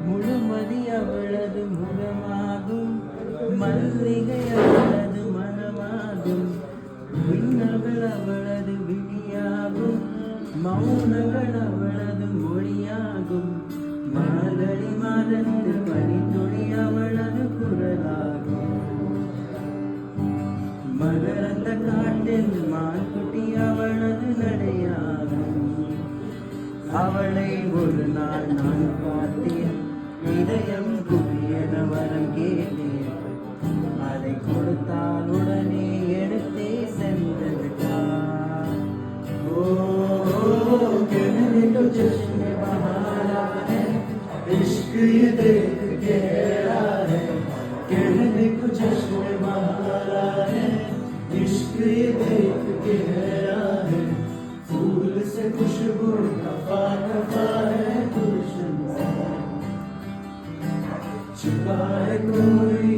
முழுமதி அவளது முகமாகும், மல்லிகை அவளது மனமாகும், விண்ணகள் அவளது விழியாகும், மௌனங்கள் அவளது மொழியாகும், மார்கழி மாதத்து பனித்துளி அவளது குரலாகும், மகரந்த காட்டில் மான்குட்டி அவளது நடையாகும். அவளை ஒரு நாள் நான் பார்த்தேன், இதயம் குவியன வரம் கேட்டேன், அதை கொடுத்தால் உடனே எடுத்தே சென்று விட்டார். ஓ कहने को जश्न बहारा है, इश्क ये देख के हैरा है, कहने को जश्न बहारा है, इश्क ये देख के हैरा है, फूल से खुशबू कफा कफा है गुलशन से, छुपा है कोई